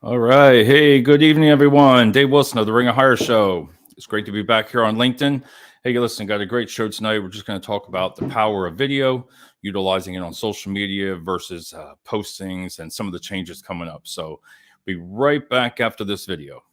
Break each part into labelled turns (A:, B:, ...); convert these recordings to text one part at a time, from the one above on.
A: All right. Hey, good evening, everyone. Dave Wilson of the Ring of Hire Show. It's great to be back here on LinkedIn. Hey, listen, got a great show tonight. We're just going to talk about the power of video, utilizing it on social media versus postings and some of the changes coming up. So be right back after this video.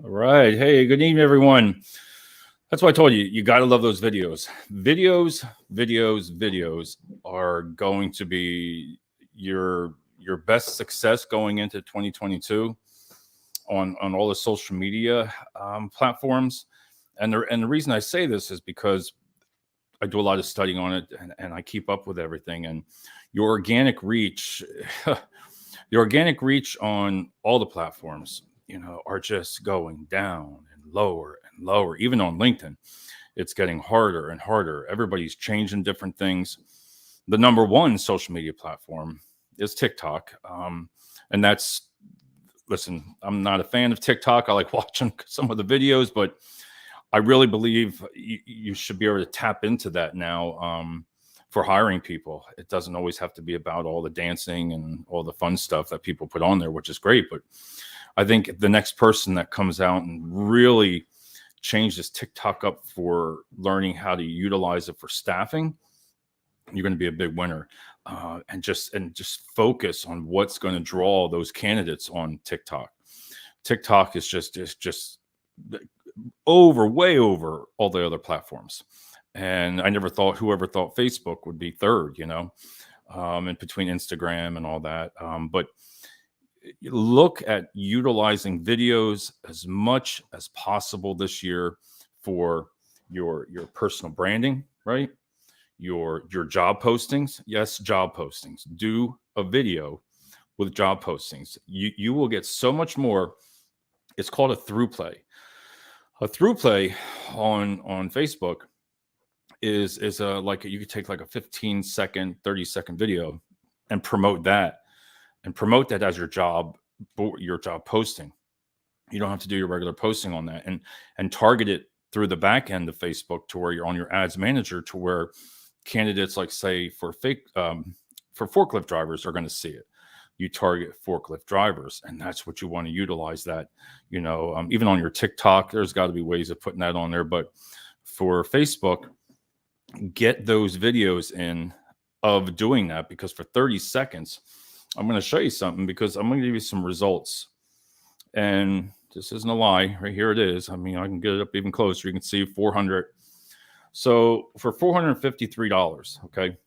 A: All right. Hey, good evening, everyone. That's why I told you, you got to love those videos. Videos are going to be your best success going into 2022 on all the social media platforms. And the reason I say this is because I do a lot of studying on it and I keep up with everything. And your organic reach, the organic reach on all the platforms, are just going down and lower and lower. Even on LinkedIn, it's getting harder and harder. Everybody's changing different things. The number one social media platform is TikTok. And listen, I'm not a fan of TikTok. I like watching some of the videos, but I really believe you should be able to tap into that now for hiring people. It doesn't always have to be about all the dancing and all the fun stuff that people put on there, which is great. But I think the next person that comes out and really changes TikTok up for learning how to utilize it for staffing, you're going to be a big winner. And just focus on what's going to draw those candidates on TikTok. TikTok is just way over all the other platforms. And I never thought, whoever thought Facebook would be third, in between Instagram and all that. But look at utilizing videos as much as possible this year for your personal branding, right? Your job postings. Yes, job postings. Do a video with job postings. You will get so much more. It's called a through play. A through play on Facebook is like you could take like a 15-second, 30-second video and promote that as your job posting. You don't have to do your regular posting on that, and target it through the back end of Facebook to where you're on your ads manager, to where candidates, like say for forklift drivers, are going to see it. You target forklift drivers, and that's what you want to utilize that. Even on your TikTok, there's got to be ways of putting that on there. But for Facebook, get those videos in of doing that, because for 30 seconds, I'm going to show you something, because I'm going to give you some results. And this isn't a lie. Right here it is. I mean, I can get it up even closer. You can see 400. So for $453, okay,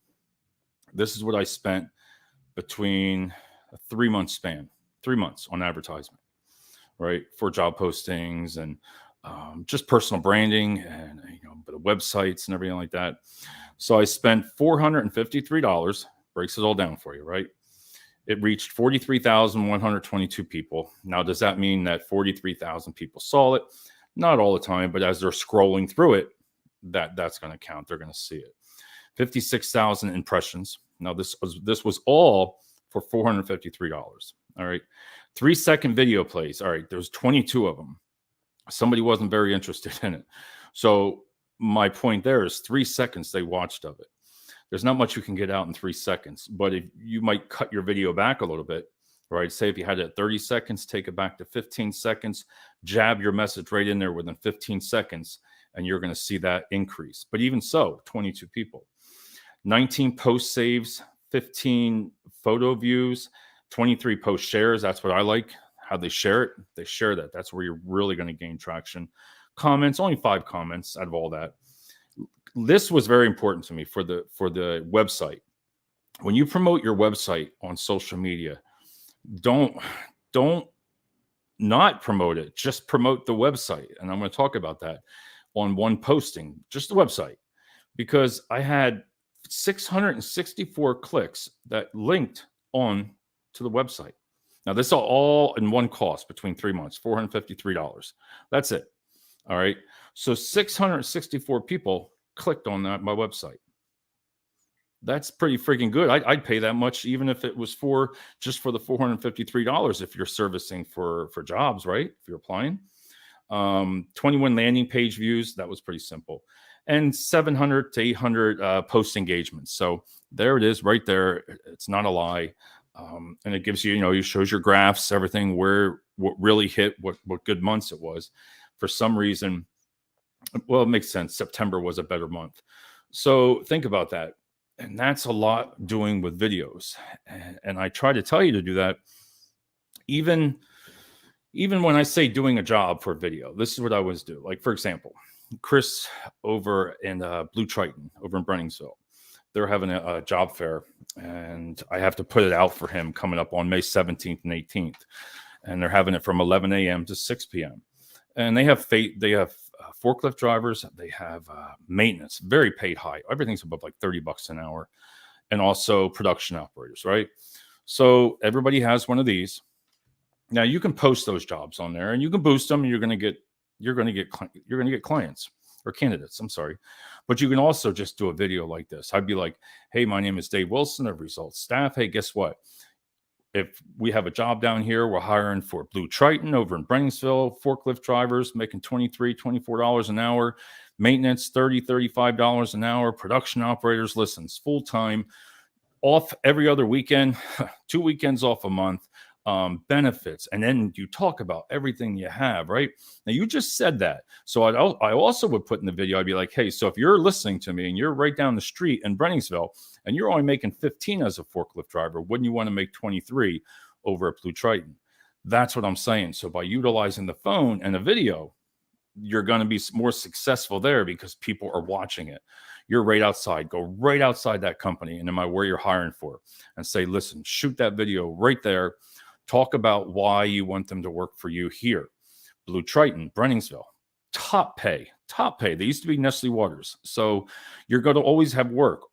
A: this is what I spent between a 3-month span, 3 months on advertisement, right, for job postings and just personal branding and the websites and everything like that. So I spent $453. Breaks it all down for you, right? It reached 43,122 people. Now, does that mean that 43,000 people saw it? Not all the time, but as they're scrolling through it, that's going to count. They're going to see it. 56,000 impressions. Now, this was all for $453. All right. 3-second video plays. All right. There's 22 of them. Somebody wasn't very interested in it. So my point there is 3 seconds they watched of it. There's not much you can get out in 3 seconds, but if you might cut your video back a little bit, right? Say if you had it at 30 seconds, take it back to 15 seconds, jab your message right in there within 15 seconds, and you're going to see that increase. But even so, 22 people, 19 post saves, 15 photo views, 23 post shares. That's what I like. How they share it. They share that. That's where you're really going to gain traction. Comments, only 5 comments out of all that. This was very important to me for the website. When you promote your website on social media, don't not promote it. Just promote the website. And I'm going to talk about that on one posting, just the website, because I had 664 clicks that linked on to the website. Now, this is all in one cost between 3 months, $453. That's it. All right. So 664 people clicked on my website. That's pretty freaking good. I'd pay that much even if it was just for the $453 if you're servicing for jobs, right? If you're applying. 21 landing page views. That was pretty simple. And 700 to 800 post engagements. So there it is right there. It's not a lie. And it gives you, it shows your graphs, everything, what really hit, what good months it was. For some reason, well, it makes sense. September was a better month. So think about that. And that's a lot doing with videos. And I try to tell you to do that. Even when I say doing a job for video, this is what I always do. Like, for example, Chris over in Blue Triton over in Brenningsville, they're having a job fair, and I have to put it out for him coming up on May 17th and 18th. And they're having it from 11 a.m. to 6 p.m. And they have forklift drivers. They have maintenance, very paid high. Everything's above like $30 an hour. And also production operators, right? So everybody has one of these. Now you can post those jobs on there and you can boost them, and you're going to get clients or candidates. I'm sorry. But you can also just do a video like this. I'd be like, hey, my name is Dave Wilson of Results Staff. Hey, guess what? If we have a job down here, we're hiring for Blue Triton over in Brenningsville, forklift drivers making $23, $24 an hour, maintenance, $30, $35 an hour, production operators, listens, full-time, off every other weekend, 2 weekends off a month, benefits. And then you talk about everything you have, right? Now, you just said that. So I also would put in the video, I'd be like, hey, so if you're listening to me and you're right down the street in Brenningsville and you're only making 15 as a forklift driver, wouldn't you want to make 23 over at Blue Triton? That's what I'm saying. So by utilizing the phone and a video, you're going to be more successful there because people are watching it. You're right outside. Go right outside that company and no matter where you're hiring for and say, listen, shoot that video right there. Talk about why you want them to work for you here. Blue Triton, Brenningsville, top pay. They used to be Nestle Waters. So you're going to always have work.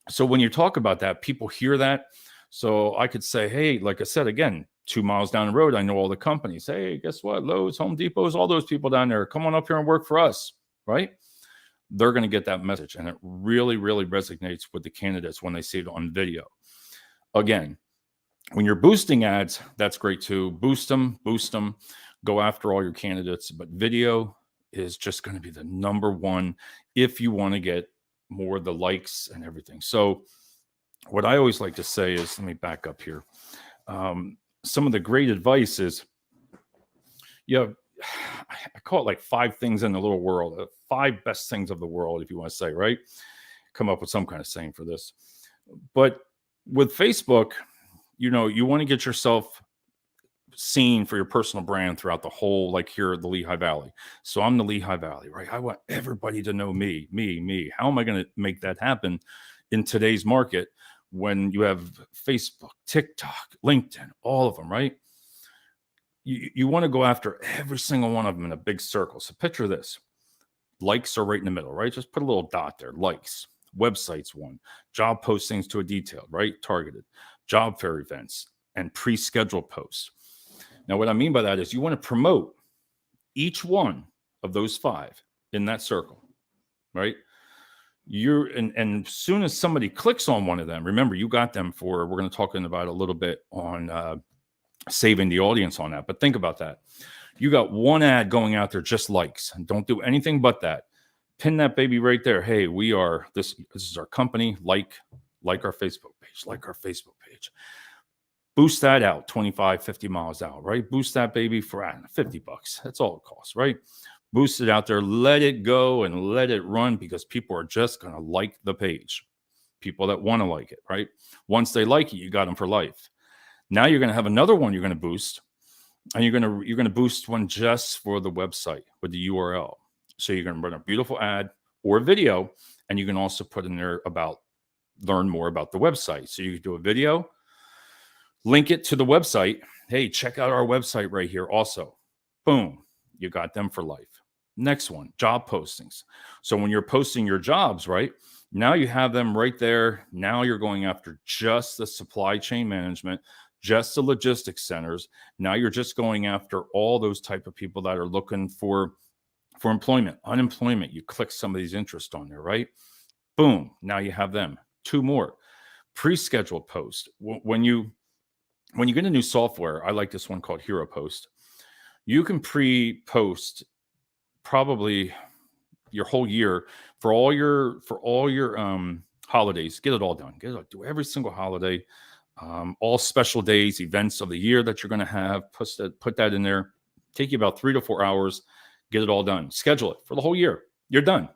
A: So when you talk about that, people hear that. So I could say, hey, like I said, again, 2 miles down the road, I know all the companies. Hey, guess what? Lowe's, Home Depot's, all those people down there, come on up here and work for us, right? They're going to get that message. And it really, really resonates with the candidates when they see it on video. Again, when you're boosting ads, that's great too. Boost them, go after all your candidates. But video is just going to be the number one if you want to get more of the likes and everything. So what I always like to say is, let me back up here. Some of the great advice is, I call it like 5 things in the little world, 5 best things of the world, if you want to say, right? Come up with some kind of saying for this. But with Facebook, you want to get yourself seen for your personal brand throughout the whole, like here at the Lehigh Valley. So I'm the Lehigh Valley, right? I want everybody to know me. How am I going to make that happen in today's market when you have Facebook, TikTok, LinkedIn, all of them, right? You want to go after every single one of them in a big circle. So picture this. Likes are right in the middle, right? Just put a little dot there. Likes. Websites one. Job postings to a detailed, right? Targeted. Job fair events and pre-scheduled posts. Now, what I mean by that is you want to promote each one of those 5 in that circle, right? And as soon as somebody clicks on one of them, remember, you got them we're going to talk about a little bit on saving the audience on that. But think about that. You got one ad going out there, just likes, and don't do anything but that. Pin that baby right there. Hey, we are this. This is our company. Like our Facebook page. Like our Facebook page. Boost that out 25, 50 miles out, right? Boost that baby for I don't know, $50. That's all it costs, right? Boost it out there. Let it go and let it run because people are just going to like the page. People that want to like it, right? Once they like it, you got them for life. Now you're going to have another one you're going to boost, and you're going to boost one just for the website with the URL. So you're going to run a beautiful ad or video, and you can also put in there about learn more about the website. So you can do a video, link it to the website. Hey, check out our website right here. Also, boom, you got them for life. Next one, job postings. So when you're posting your jobs, right? Now you have them right there. Now you're going after just the supply chain management, just the logistics centers. Now you're just going after all those type of people that are looking for employment, unemployment. You click some of these interests on there, right? Boom. Now you have them. Two more. Pre-scheduled post. When you get a new software, I like this one called Hero Post. You can pre-post probably your whole year for all your holidays. Get it all done. Do every single holiday, all special days, events of the year that you're going to have. Put that in there. Take you about 3 to 4 hours. Get it all done. Schedule it for the whole year. You're done.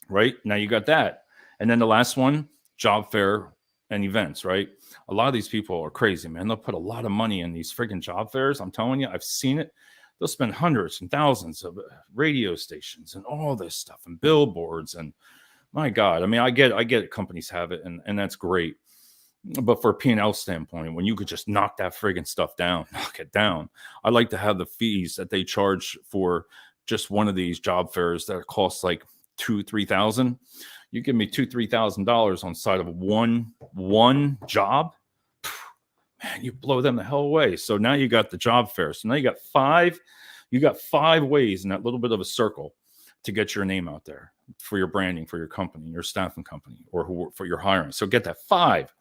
A: Right now, you got that, and then the last one, job fair and events. Right. A lot of these people are crazy, man. They'll put a lot of money in these freaking job fairs. I'm telling you, I've seen it. They'll spend hundreds and thousands of radio stations and all this stuff and billboards. And my God, I mean, I get it. Companies have it, and that's great. But for a P&L standpoint, when you could just knock that friggin' stuff down, knock it down. I like to have the fees that they charge for just one of these job fairs that costs like $2,000-3,000. You give me $2,000-3,000 on the side of one job, man, you blow them the hell away. So now you got the job fair. So now you got five ways in that little bit of a circle to get your name out there for your branding, for your company, your staffing company, or for your hiring. So get that 5.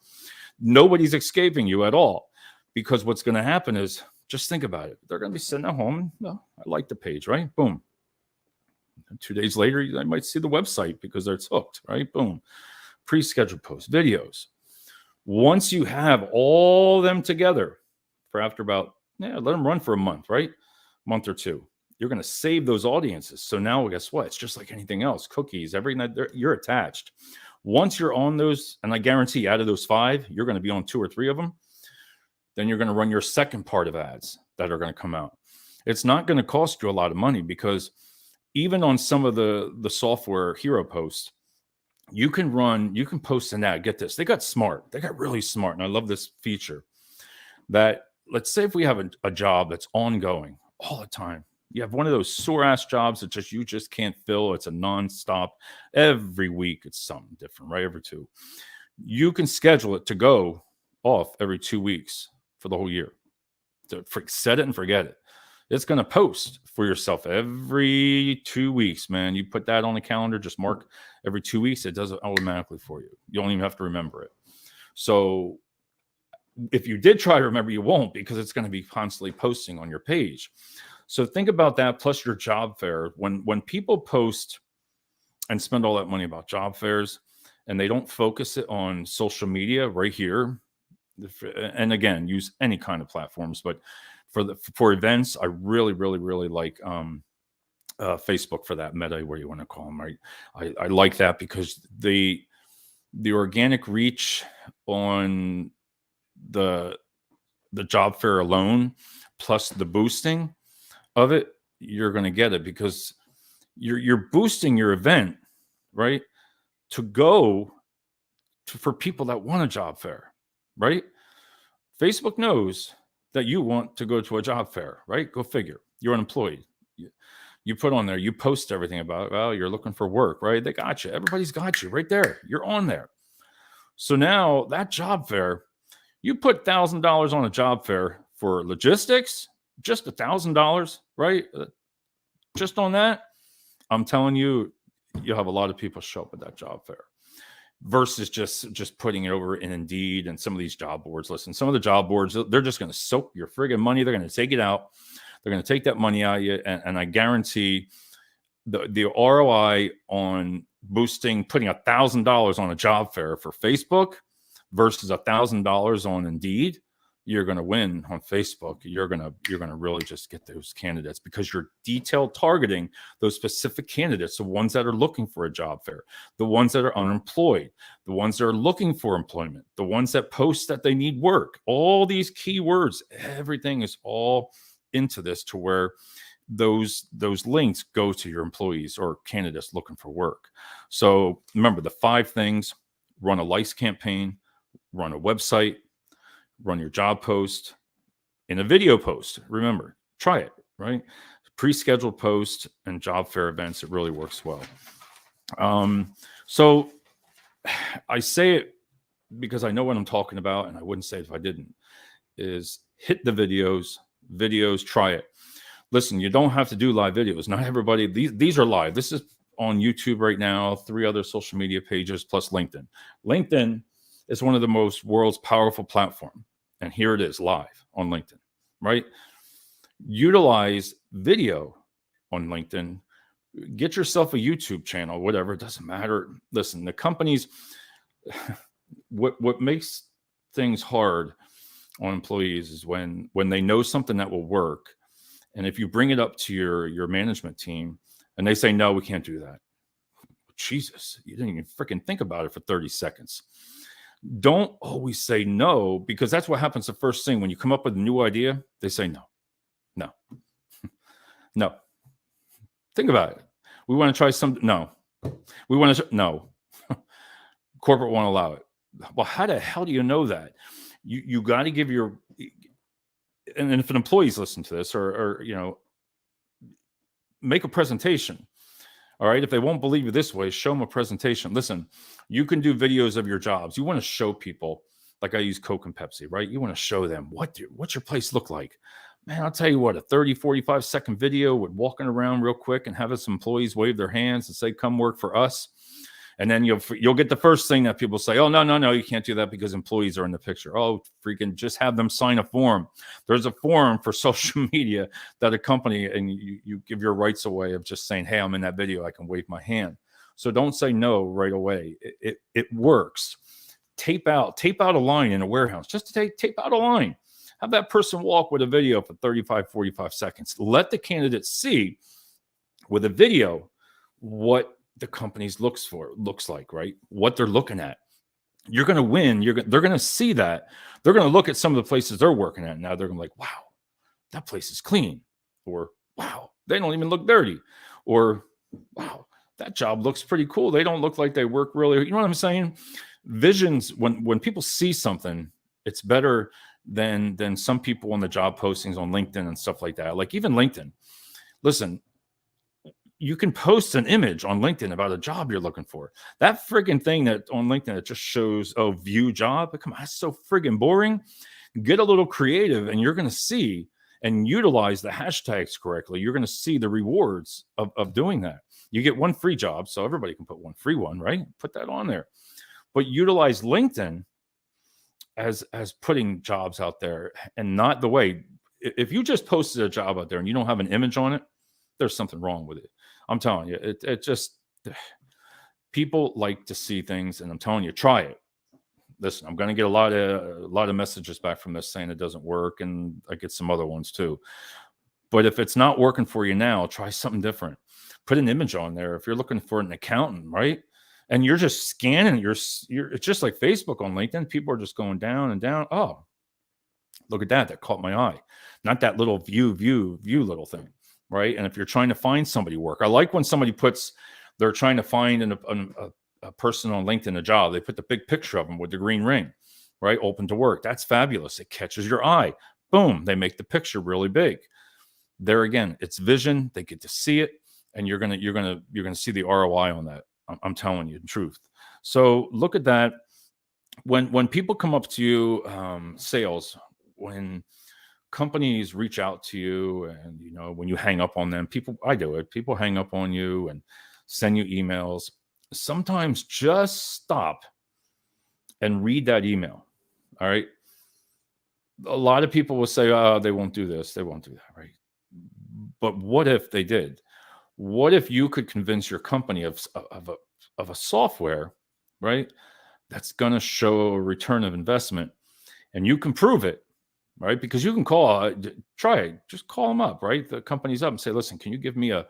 A: Nobody's escaping you at all, because what's going to happen is, just think about it. They're going to be sitting at home. Well, I like the page, right? Boom. And 2 days later, I might see the website because it's hooked, right? Boom. Pre-scheduled posts, videos. Once you have all them together for after about, let them run for a month, right? Month or two. You're going to save those audiences. So now guess what? It's just like anything else. Cookies, every night you're attached. Once you're on those, and I guarantee out of those 5, you're going to be on 2 or 3 of them. Then you're going to run your second part of ads that are going to come out. It's not going to cost you a lot of money, because even on some of the software Hero Post, you can post an ad. Get this. They got smart. They got really smart. And I love this feature that, let's say if we have a job that's ongoing all the time. You have one of those sore ass jobs that you just can't fill. It's a nonstop. Every week it's something different, right? Every 2. You can schedule it to go off every 2 weeks for the whole year. Set it and forget it. It's going to post for yourself every 2 weeks, man. You put that on the calendar, just mark every 2 weeks. It does it automatically for you. You don't even have to remember it. So if you did try to remember, you won't, because it's going to be constantly posting on your page. So think about that, plus your job fair. When people post and spend all that money about job fairs, and they don't focus it on social media right here, and again, use any kind of platforms, but for events, I really, really, really like Facebook for that, Meta, where you want to call them, right? I like that because the organic reach on the job fair alone, plus the boosting of it, you're going to get it, because you're boosting your event, right, to go for people that want a job fair, right? Facebook knows that you want to go to a job fair, right? Go figure. You're unemployed. You put on there, you post everything about, well, you're looking for work, right? They got you. Everybody's got you right there. You're on there. So now that job fair, you put $1,000 on a job fair for logistics, just $1,000, right? Just on that, I'm telling you, you'll have a lot of people show up at that job fair, versus just putting it over in Indeed and some of these job boards. Listen, some of the job boards, they're just going to soak your friggin' money. They're going to take it out. They're going to take that money out of you. And I guarantee the ROI on putting $1,000 on a job fair for Facebook versus $1,000 on Indeed, you're going to win on Facebook. You're going to really just get those candidates because you're detailed targeting those specific candidates, the ones that are looking for a job fair, the ones that are unemployed, the ones that are looking for employment, the ones that post that they need work. All these keywords, everything is all into this to where those links go to your employees or candidates looking for work. So remember the 5 things: run a lice campaign, run a website, run your job post, in a video post. Remember, try it, right? Pre-scheduled post and job fair events, it really works well. So I say it because I know what I'm talking about, and I wouldn't say it if I didn't, is hit the videos, try it. Listen, you don't have to do live videos. Not everybody, these are live. This is on YouTube right now, 3 other social media pages plus LinkedIn. LinkedIn is one of the world's powerful platform. And here it is live on LinkedIn, right? Utilize video on LinkedIn. Get yourself a YouTube channel, whatever, it doesn't matter. Listen, the companies, what makes things hard on employees is when they know something that will work. And if you bring it up to your management team and they say, no, we can't do that. Jesus, you didn't even freaking think about it for 30 seconds. Don't always say no, because that's what happens the first thing. When you come up with a new idea, they say no. No. Think about it. We want to try something. No. We want to, no. Corporate won't allow it. Well, how the hell do you know that? You got to give your, and if an employee's listen to this or make a presentation. All right. If they won't believe you this way, show them a presentation. Listen, you can do videos of your jobs. You want to show people, like I use Coke and Pepsi, right? You want to show them what's your place look like. Man, I'll tell you what, a 30, 45-second video with walking around real quick and having some employees wave their hands and say, come work for us. And then you'll get the first thing that people say, oh, no, you can't do that because employees are in the picture. Oh, freaking just have them sign a form. There's a form for social media that a company, and you give your rights away of just saying, hey, I'm in that video, I can wave my hand. So don't say no right away. It works. Tape out a line in a warehouse. Just to tape out a line. Have that person walk with a video for 35, 45 seconds. Let the candidate see with a video what the company's looks like, right? What they're looking at. You're going to win. They're going to see that. They're going to look at some of the places they're working at. Now they're going to be like, wow, that place is clean. Or, wow, they don't even look dirty. Or, wow, that job looks pretty cool. They don't look like they work really. You know what I'm saying? Visions, when people see something, it's better than some people on the job postings on LinkedIn and stuff like that. Like even LinkedIn. Listen, you can post an image on LinkedIn about a job you're looking for. That friggin' thing that on LinkedIn, it just shows, oh, view job. Come on, that's so friggin' boring. Get a little creative and you're going to see and utilize the hashtags correctly. You're going to see the rewards of doing that. You get one free job, so everybody can put one free one, right? Put that on there. But utilize LinkedIn as putting jobs out there and not the way. If you just posted a job out there and you don't have an image on it, there's something wrong with it. I'm telling you, it just, people like to see things, and I'm telling you, try it. Listen, I'm going to get a lot of messages back from this saying it doesn't work, and I get some other ones too. But if it's not working for you now, try something different. Put an image on there. If you're looking for an accountant, right? And you're just scanning, it's just like Facebook on LinkedIn. People are just going down and down. Oh, look at that. That caught my eye. Not that little view little thing. Right. And if you're trying to find somebody work, I like when somebody they're trying to find a person on LinkedIn, a job. They put the big picture of them with the green ring, right? Open to work. That's fabulous. It catches your eye. Boom. They make the picture really big. There again, it's vision. They get to see it. And you're going to see the ROI on that. I'm telling you the truth. So look at that. When people come up to you, sales, when companies reach out to you and, when you hang up on them, I do it. People hang up on you and send you emails. Sometimes just stop and read that email. All right. A lot of people will say, oh, they won't do this. They won't do that. Right. But what if they did? What if you could convince your company of a software, right, that's going to show a return of investment, and you can prove it, right? Because you can try it, just call them up, right? The company's up and say, listen, can you give me a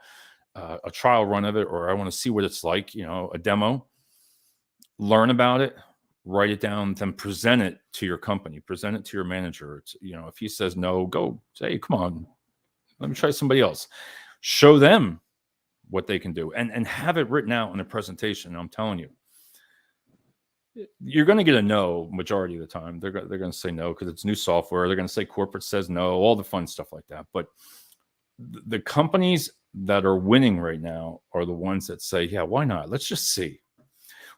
A: trial run of it, or I want to see what it's like, a demo, learn about it, write it down, then present it to your company, present it to your manager. If he says no, go say, hey, come on, let me try somebody else. Show them what they can do, and have it written out in a presentation. I'm telling you, you're going to get a no majority of the time. They're going to say no because it's new software. They're going to say corporate says no, all the fun stuff like that. But the companies that are winning right now are the ones that say, yeah, why not? Let's just see.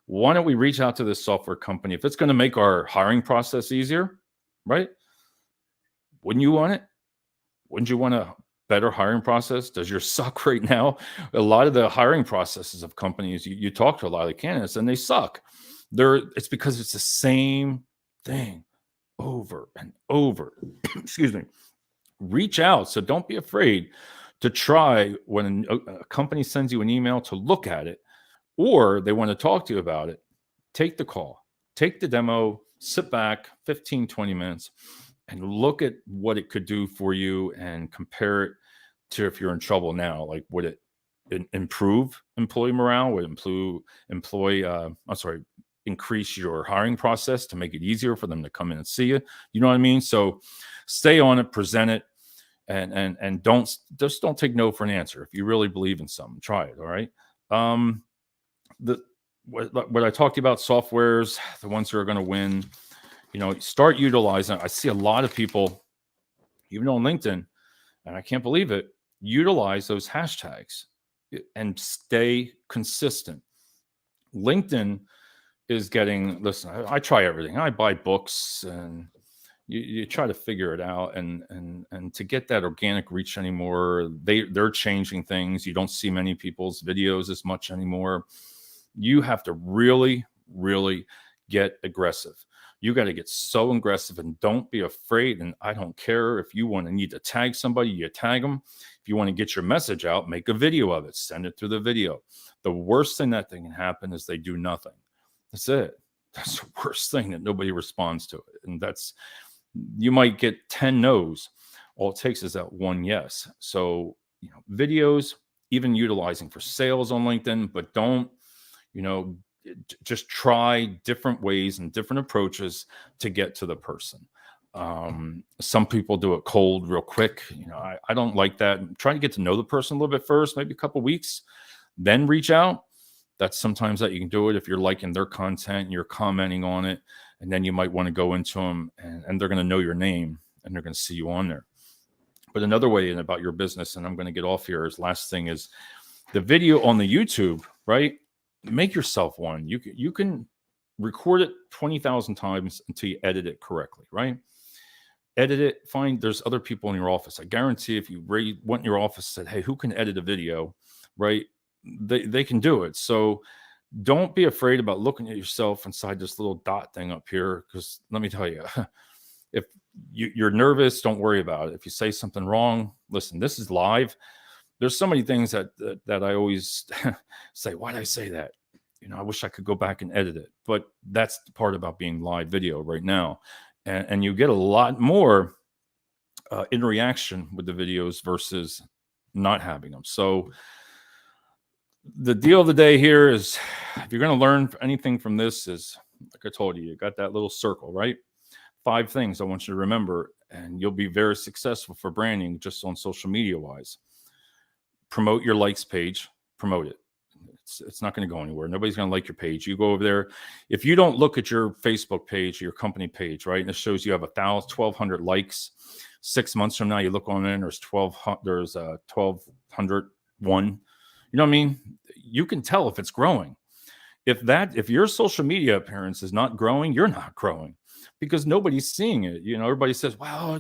A: Why don't we reach out to this software company? If it's going to make our hiring process easier, right? Wouldn't you want it? Wouldn't you want a better hiring process? Does yours suck right now? A lot of the hiring processes of companies, you talk to a lot of the candidates and they suck. It's because it's the same thing over and over. Excuse me. Reach out. So don't be afraid to try when a company sends you an email to look at it, or they want to talk to you about it. Take the call, take the demo, sit back 15, 20 minutes and look at what it could do for you and compare it to if you're in trouble now. Like, would it improve employee morale? Would increase your hiring process to make it easier for them to come in and see you? You know what I mean? So stay on it, present it, and don't take no for an answer. If you really believe in something, try it. All right. What I talked about, softwares, the ones who are going to win, start utilizing. I see a lot of people, even on LinkedIn, and I can't believe it, utilize those hashtags and stay consistent. LinkedIn is listen, I try everything. I buy books, and you try to figure it out, and to get that organic reach anymore, they're changing things. You don't see many people's videos as much anymore. You have to really, really get aggressive. You got to get so aggressive, and don't be afraid. And I don't care if you need to tag somebody, you tag them. If you want to get your message out, make a video of it, send it through the video. The worst thing that can happen is they do nothing. That's it. That's the worst thing, that nobody responds to it. And you might get 10 no's. All it takes is that one yes. So, videos, even utilizing for sales on LinkedIn, but don't, just try different ways and different approaches to get to the person. Some people do it cold real quick. I don't like that. Try to get to know the person a little bit first, maybe a couple weeks, then reach out. That's sometimes that you can do it if you're liking their content and you're commenting on it. And then you might want to go into them, and they're going to know your name, and they're going to see you on there. But another way about your business, and I'm going to get off here, is last thing is the video on the YouTube, right? Make yourself one. You can record it 20,000 times until you edit it correctly, right? Edit it. There's other people in your office. I guarantee if you went in your office and said, hey, who can edit a video, right? They can do it. So don't be afraid about looking at yourself inside this little dot thing up here, because let me tell you, if you're nervous, don't worry about it. If you say something wrong, listen, this is live. There's so many things that I always say, why did I say that? I wish I could go back and edit it. But that's the part about being live video right now. And you get a lot more in reaction with the videos versus not having them. So the deal of the day here is, if you're going to learn anything from this, is, like I told you, you got that little circle, right? 5 things I want you to remember, and you'll be very successful for branding just on social media wise. Promote your likes page, promote it. It's not going to go anywhere. Nobody's going to like your page. You go over there. If you don't look at your Facebook page, your company page, right, and it shows you have 1,200 likes, 6 months from now, you look on it and there's 1,201. You know what I mean? You can tell if it's growing. If your social media appearance is not growing, you're not growing, because nobody's seeing it. Everybody says, "Wow,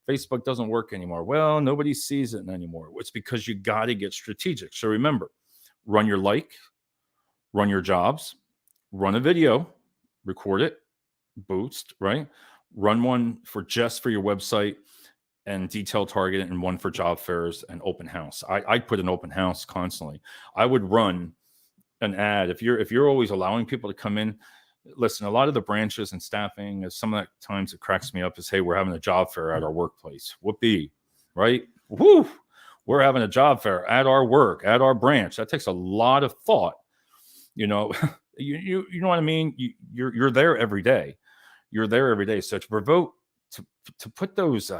A: Facebook doesn't work anymore." Well, nobody sees it anymore. It's because you got to get strategic. So remember, run your run your jobs, run a video, record it, boost, right? Run one for your website, and detail target, and one for job fairs and open house. I'd put an open house constantly. I would run an ad if you're always allowing people to come in. Listen, a lot of the branches and staffing, some of the times it cracks me up is, hey, we're having a job fair at our workplace. Whoopee, right? Woo! We're having a job fair at our work, at our branch. That takes a lot of thought. You know, you know what I mean. You're there every day. You're there every day. So to provoke to put those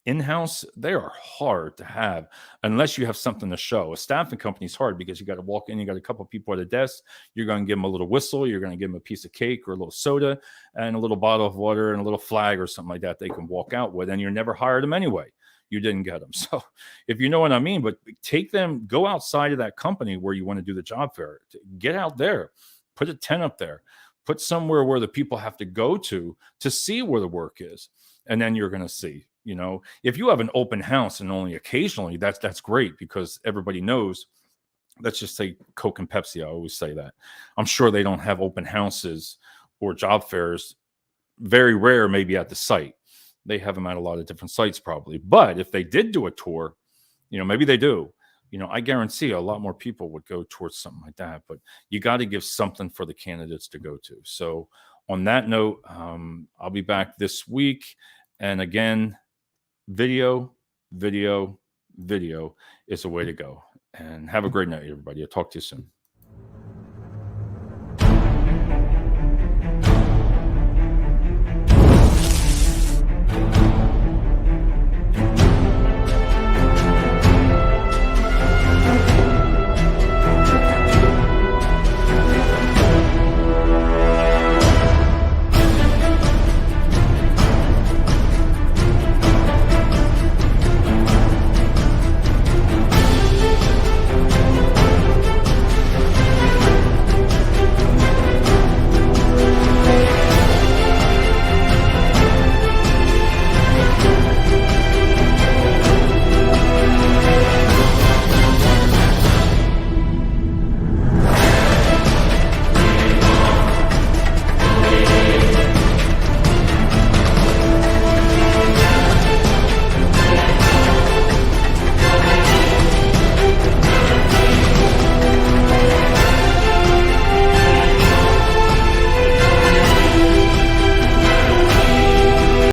A: in-house, they are hard to have unless you have something to show. A staffing company is hard because you got to walk in, you got a couple of people at a desk, you're going to give them a little whistle, you're going to give them a piece of cake or a little soda and a little bottle of water and a little flag or something like that they can walk out with, and you never hired them anyway. You didn't get them. So if you know what I mean, but take them, go outside of that company where you want to do the job fair, get out there, put a tent up there, put somewhere where the people have to go to see where the work is. And then you're going to see. You know, if you have an open house and only occasionally, that's great because everybody knows. Let's just say Coke and Pepsi. I always say that. I'm sure they don't have open houses or job fairs. Very rare, maybe at the site. They have them at a lot of different sites, probably. But if they did do a tour, you know, maybe they do. You know, I guarantee a lot more people would go towards something like that. But you got to give something for the candidates to go to. So on that note, I'll be back this week. And again, video, video, video is the way to go. And have a great night, everybody. I'll talk to you soon.